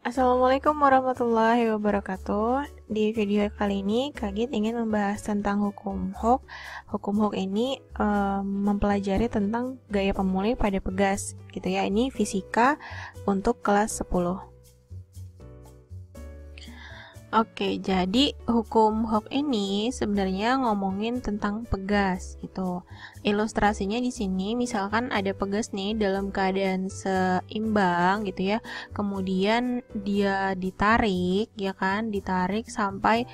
Assalamualaikum warahmatullahi wabarakatuh. Di video kali ini, Kak Git ingin membahas tentang hukum Hooke. Hukum Hooke ini mempelajari tentang gaya pemulih pada pegas, gitu ya. Ini fisika untuk kelas 10. Oke, jadi hukum Hooke ini sebenarnya ngomongin tentang pegas gitu. Ilustrasinya di sini misalkan ada pegas nih dalam keadaan seimbang gitu ya. Kemudian dia ditarik ya kan, ditarik sampai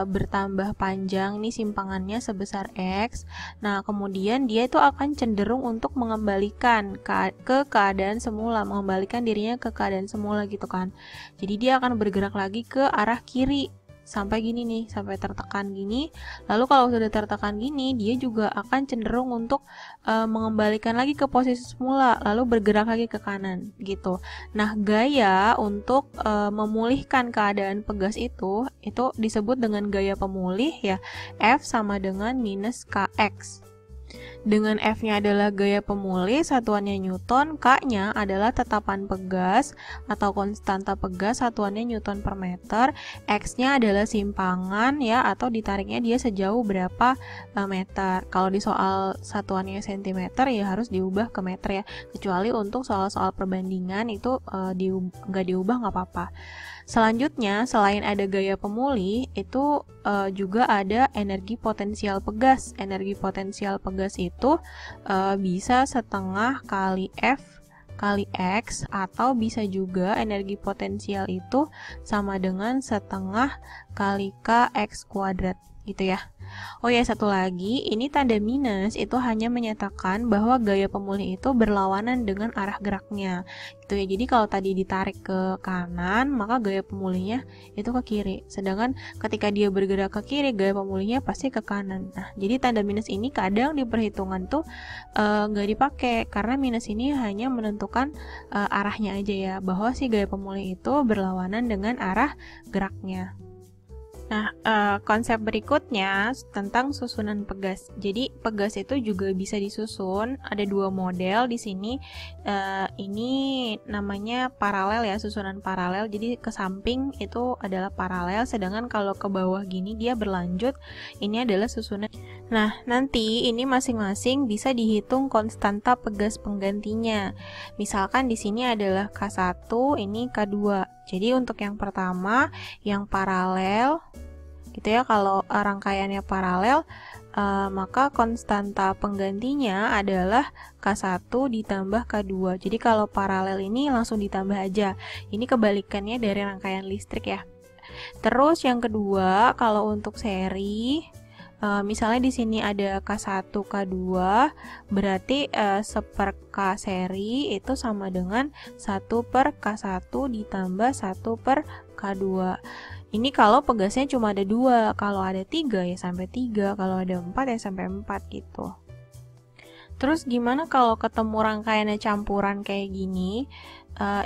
bertambah panjang nih simpangannya sebesar X. Nah, kemudian dia itu akan cenderung untuk mengembalikan ke keadaan semula, mengembalikan dirinya ke keadaan semula gitu kan. Jadi dia akan bergerak lagi ke arah kiri sampai gini nih, sampai tertekan gini. Lalu kalau sudah tertekan gini, dia juga akan cenderung untuk mengembalikan lagi ke posisi semula, lalu bergerak lagi ke kanan gitu. Nah, gaya untuk memulihkan keadaan pegas itu disebut dengan gaya pemulih ya. F sama dengan minus Kx. Dengan F-nya adalah gaya pemulih, satuannya Newton, K-nya adalah tetapan pegas atau konstanta pegas, satuannya Newton per meter, X-nya adalah simpangan ya, atau ditariknya dia sejauh berapa meter. Kalau di soal satuannya cm ya harus diubah ke meter ya, kecuali untuk soal-soal perbandingan itu nggak diubah nggak apa-apa. Selanjutnya, selain ada gaya pemulih, itu juga ada energi potensial pegas. Energi potensial pegas itu bisa setengah kali F kali X, atau bisa juga energi potensial itu sama dengan setengah kali Kx kuadrat gitu ya. Oh ya, satu lagi, ini tanda minus itu hanya menyatakan bahwa gaya pemulih itu berlawanan dengan arah geraknya gitu ya. Jadi kalau tadi ditarik ke kanan, maka gaya pemulihnya itu ke kiri. Sedangkan ketika dia bergerak ke kiri, gaya pemulihnya pasti ke kanan. Nah, jadi tanda minus ini kadang di perhitungan tuh nggak dipakai, karena minus ini hanya menentukan arahnya aja ya, bahwa si gaya pemulih itu berlawanan dengan arah geraknya. Nah, konsep berikutnya tentang susunan pegas. Jadi, pegas itu juga bisa disusun. Ada dua model di sini. Ini namanya paralel ya, susunan paralel. Jadi, ke samping itu adalah paralel, sedangkan kalau ke bawah gini dia berlanjut. Ini adalah susunan. Nah, nanti ini masing-masing bisa dihitung konstanta pegas penggantinya. Misalkan di sini adalah K1, ini K2. Jadi, untuk yang pertama, yang paralel gitu ya, kalau rangkaiannya paralel, maka konstanta penggantinya adalah K1 ditambah K2. Jadi kalau paralel ini langsung ditambah aja. Ini kebalikannya dari rangkaian listrik ya. Terus yang kedua, kalau untuk seri, misalnya di sini ada K1, K2, berarti 1 K seri itu sama dengan 1 per K1 ditambah 1 per K2. Ini kalau pegasnya cuma ada 2, kalau ada 3 ya sampai 3, kalau ada 4 ya sampai 4 gitu. Terus gimana kalau ketemu rangkaiannya campuran kayak gini?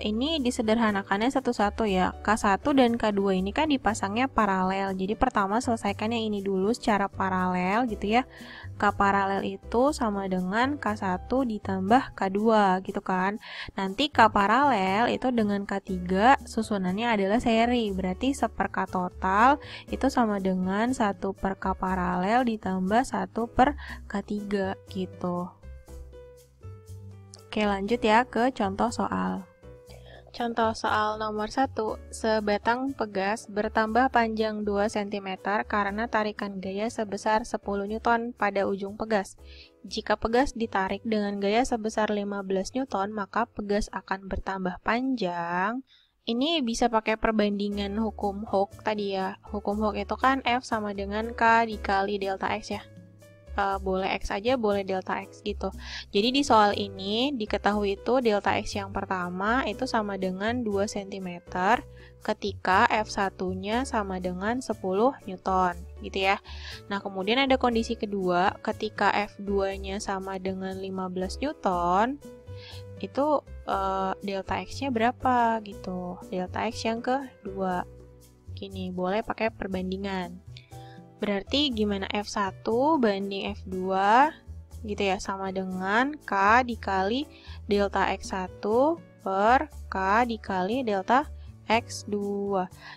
Ini disederhanakannya satu-satu ya. K1 dan K2 ini kan dipasangnya paralel. Jadi pertama selesaikan yang ini dulu secara paralel gitu ya. K paralel itu sama dengan K1 ditambah K2 gitu kan. Nanti K paralel itu dengan K3 susunannya adalah seri. Berarti 1 per K total itu sama dengan 1 per K paralel ditambah 1 per K3 gitu. Oke, lanjut ya ke contoh soal. Contoh soal nomor 1, sebatang pegas bertambah panjang 2 cm karena tarikan gaya sebesar 10 Newton pada ujung pegas. Jika pegas ditarik dengan gaya sebesar 15 Newton, maka pegas akan bertambah panjang. Ini bisa pakai perbandingan hukum Hooke tadi ya. Hukum Hooke itu kan F sama dengan K dikali delta X ya. Boleh X aja, boleh delta X gitu. Jadi di soal ini diketahui itu delta X yang pertama itu sama dengan 2 cm ketika F1-nya sama dengan 10 Newton gitu ya. Nah, kemudian ada kondisi kedua, ketika F2-nya sama dengan 15 Newton, itu delta X-nya berapa gitu. Delta X yang kedua. Gini, boleh pakai perbandingan. Berarti gimana F1 banding F2 gitu ya, sama dengan K dikali delta X1 per K dikali delta X2.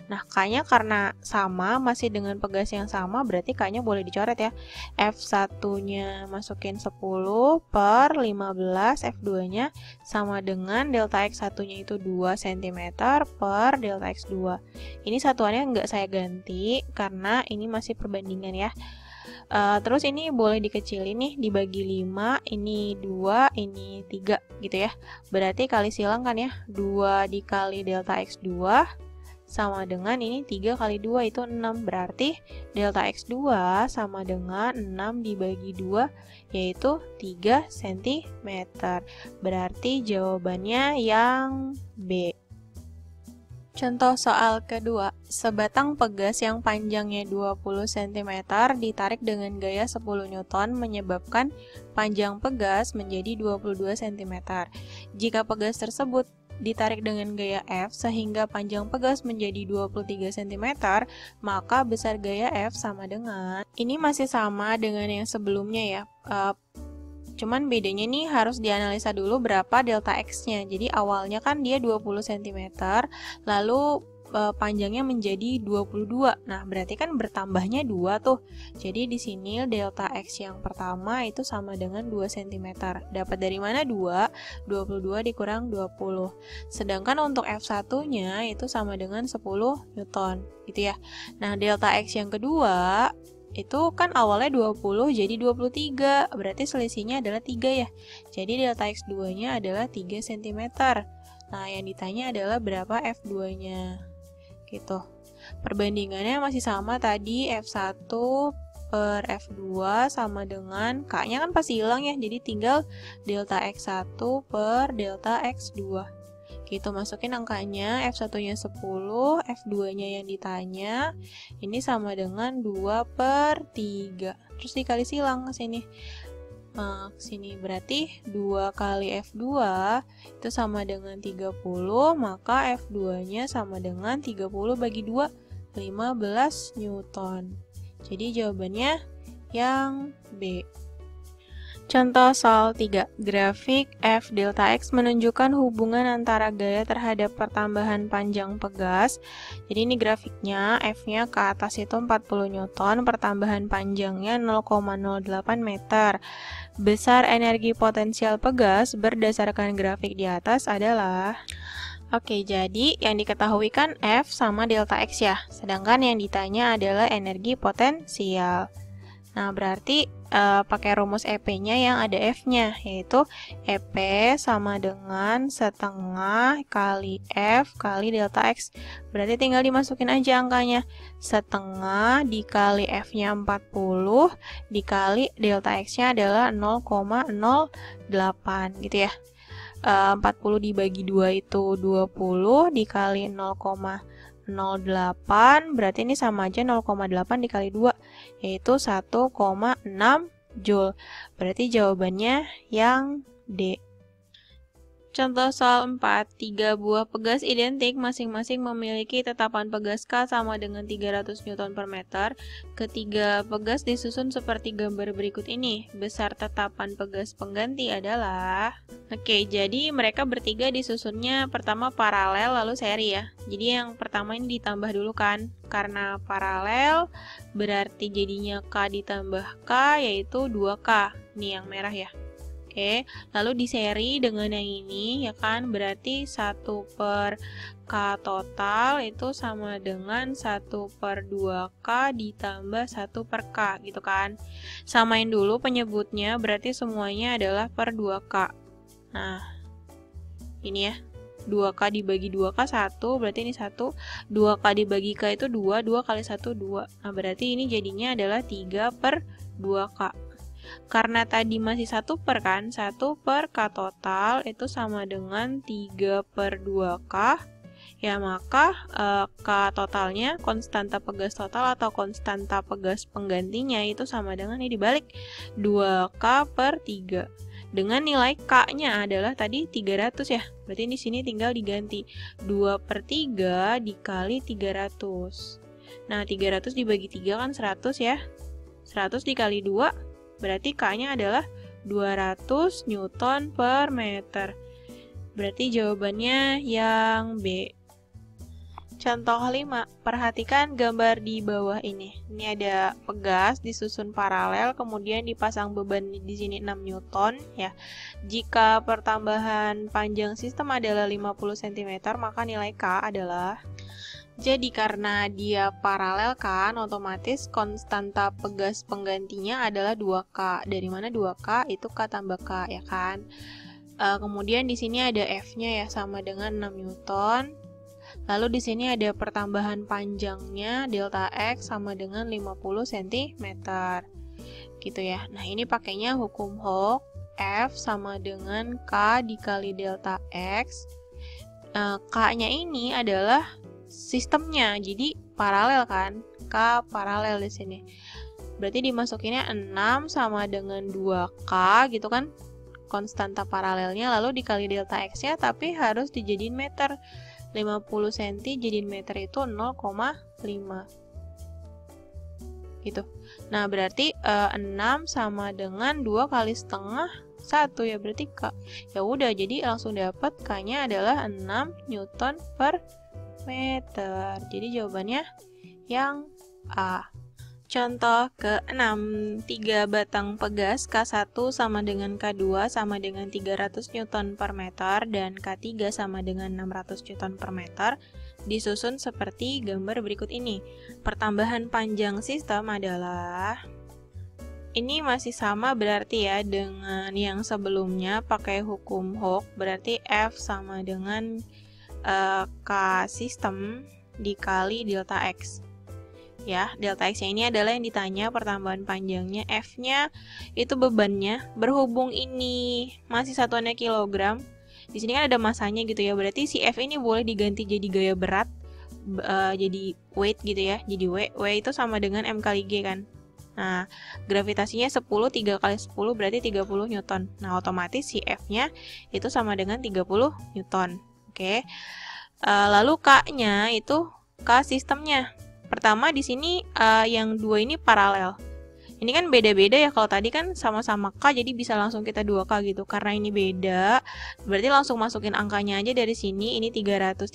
Nah, K-nya karena sama, masih dengan pegas yang sama, berarti K-nya boleh dicoret ya. F1-nya masukin 10 per 15, F2-nya sama dengan delta X1-nya itu 2 cm per delta X2. Ini satuannya nggak saya ganti, karena ini masih perbandingan ya. Terus ini boleh dikecilin nih, dibagi 5, ini 2, ini 3 gitu ya. Berarti kali silang kan ya, 2 dikali delta X2 sama dengan ini 3 kali 2 itu 6. Berarti delta X2 sama dengan 6 dibagi 2 yaitu 3 cm. Berarti jawabannya yang B. Contoh soal kedua, sebatang pegas yang panjangnya 20 cm ditarik dengan gaya 10 Newton menyebabkan panjang pegas menjadi 22 cm. Jika pegas tersebut ditarik dengan gaya F sehingga panjang pegas menjadi 23 cm, maka besar gaya F sama dengan, ini masih sama dengan yang sebelumnya ya. Cuman bedanya nih harus dianalisa dulu berapa delta X-nya. Jadi awalnya kan dia 20 cm, lalu panjangnya menjadi 22. Nah, berarti kan bertambahnya 2 tuh. Jadi di sini delta X yang pertama itu sama dengan 2 cm. Dapat dari mana 2? 22 dikurang 20. Sedangkan untuk F1-nya itu sama dengan 10 Newton, gitu ya. Nah, delta X yang kedua itu kan awalnya 20 jadi 23, berarti selisihnya adalah 3 ya. Jadi delta X2-nya adalah 3 cm. Nah, yang ditanya adalah berapa F2-nya. Gitu. Perbandingannya masih sama tadi, F1 per F2 sama dengan K-nya kan pasti hilang ya, jadi tinggal delta X1 per delta X2. Gitu, masukin angkanya, F1-nya 10, F2-nya yang ditanya, ini sama dengan 2 per 3. Terus dikali silang ke sini. Sini berarti 2 kali F2 itu sama dengan 30, maka F2-nya sama dengan 30 bagi 2, 15 Newton. Jadi jawabannya yang B. Contoh soal 3. Grafik F delta X menunjukkan hubungan antara gaya terhadap pertambahan panjang pegas. Jadi ini grafiknya, F-nya ke atas itu 40 Newton, pertambahan panjangnya 0,08 meter. Besar energi potensial pegas berdasarkan grafik di atas adalah... Oke, jadi yang diketahui kan F sama delta X ya, sedangkan yang ditanya adalah energi potensial. Nah, berarti pakai rumus EP-nya yang ada F-nya, yaitu EP sama dengan setengah kali F kali delta X. Berarti tinggal dimasukin aja angkanya. Setengah dikali F-nya 40, dikali delta X-nya adalah 0,08 gitu ya. 40 dibagi 2 itu 20, dikali 0,08, berarti ini sama aja 0,8 dikali 2, yaitu 1,6 Joule. Berarti jawabannya yang D. Contoh soal 4, 3 buah pegas identik masing-masing memiliki tetapan pegas K sama dengan 300 Newton per meter. Ketiga pegas disusun seperti gambar berikut ini. Besar tetapan pegas pengganti adalah... Oke, jadi mereka bertiga disusunnya pertama paralel lalu seri ya. Jadi yang pertama ini ditambah dulu kan. Karena paralel berarti jadinya K ditambah K yaitu 2K. Ini yang merah ya. Oke, lalu di seri dengan yang ini ya kan, berarti 1 per K total itu sama dengan 1 per 2K ditambah 1 per K gitu kan. Samain dulu penyebutnya, berarti semuanya adalah per 2K. Nah, ini ya, 2K dibagi 2K 1, berarti ini 1. 2K dibagi K itu 2, 2 kali 1, 2. Nah, berarti ini jadinya adalah 3 per 2K. Karena tadi masih 1 per kan, 1 per K total itu sama dengan 3 per 2K. Ya, maka K totalnya, konstanta pegas total atau konstanta pegas penggantinya itu sama dengan ini dibalik 2K per 3. Dengan nilai K-nya adalah tadi 300 ya. Berarti di sini tinggal diganti 2 per 3 dikali 300. Nah, 300 dibagi 3 kan 100 ya. 100 dikali 2 berarti K-nya adalah 200 Newton per meter. Berarti jawabannya yang B. Contoh 5, perhatikan gambar di bawah ini. Ini ada pegas disusun paralel, kemudian dipasang beban di sini 6 Newton ya. Jika pertambahan panjang sistem adalah 50 cm, maka nilai K adalah, jadi karena dia paralel kan, otomatis konstanta pegas penggantinya adalah 2K. Dari mana 2K? Itu K tambah K ya kan. Kemudian di sini ada F-nya ya, sama dengan 6 Newton. Lalu di sini ada pertambahan panjangnya delta X sama dengan 50 cm. Gitu ya. Nah, ini pakainya hukum Hooke, F sama dengan K dikali delta X. K-nya ini adalah sistemnya. Jadi paralel kan? K paralel di sini. Berarti dimasukinnya 6 sama dengan 2K gitu kan? Konstanta paralelnya, lalu dikali delta X-nya, tapi harus dijadiin meter. 50 cm jadiin meter itu 0,5 gitu. Nah, berarti 6 sama dengan 2 kali setengah 1 ya, berarti K. Ya udah, jadi langsung dapat K-nya adalah 6 Newton per meter. Jadi jawabannya yang A. Contoh ke-6, 3 batang pegas K1 sama dengan K2 sama dengan 300 Newton per meter dan K3 sama dengan 600 Newton per meter disusun seperti gambar berikut ini. Pertambahan panjang sistem adalah, ini masih sama berarti ya dengan yang sebelumnya pakai hukum Hooke, berarti F sama dengan K sistem dikali delta X. Ya, delta X-nya ini adalah yang ditanya pertambahan panjangnya, F-nya itu bebannya, berhubung ini masih satuannya kilogram, di sini kan ada masanya gitu ya, berarti si F ini boleh diganti jadi gaya berat, jadi weight gitu ya, jadi W itu sama dengan M kali G kan. Nah, gravitasinya 10, 3 kali 10 berarti 30 Newton. Nah, otomatis si F-nya itu sama dengan 30 Newton. Oke. Lalu K-nya itu K sistemnya. Pertama di sini yang 2 ini paralel. Ini kan beda-beda ya, kalau tadi kan sama-sama K jadi bisa langsung kita 2K gitu. Karena ini beda, berarti langsung masukin angkanya aja dari sini. Ini 300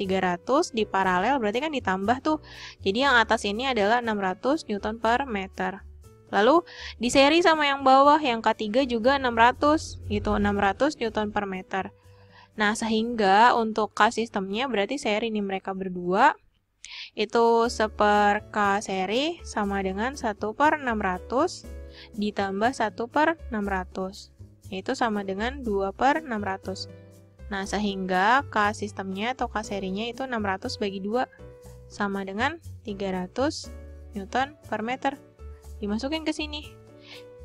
di paralel berarti kan ditambah tuh. Jadi yang atas ini adalah 600 Newton per meter. Lalu di seri sama yang bawah, yang K3 juga 600 gitu, 600 Newton per meter. Nah, sehingga untuk K sistemnya berarti seri ini mereka berdua itu 1 K seri sama dengan 1/600 ditambah 1/600, yaitu sama dengan 2/600. Nah, sehingga K sistemnya atau K serinya itu 600 bagi 2 sama dengan 300 Newton per meter. Dimasukin ke sini.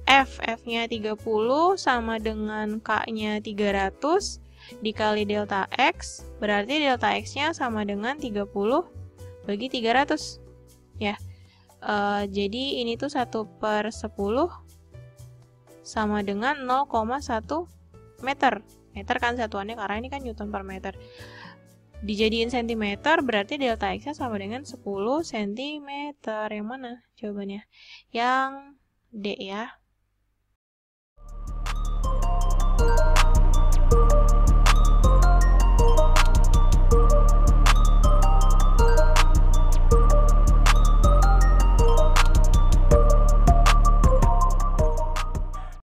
F-nya 30 sama dengan K-nya 300 dikali delta X, berarti delta X-nya sama dengan 30 bagi 300 ya. Jadi ini tuh 1/10 sama dengan 0,1 meter. Meter kan satuannya karena ini kan Newton per meter. Dijadiin cm berarti delta X-nya sama dengan 10 cm. Yang mana jawabannya? Yang D ya.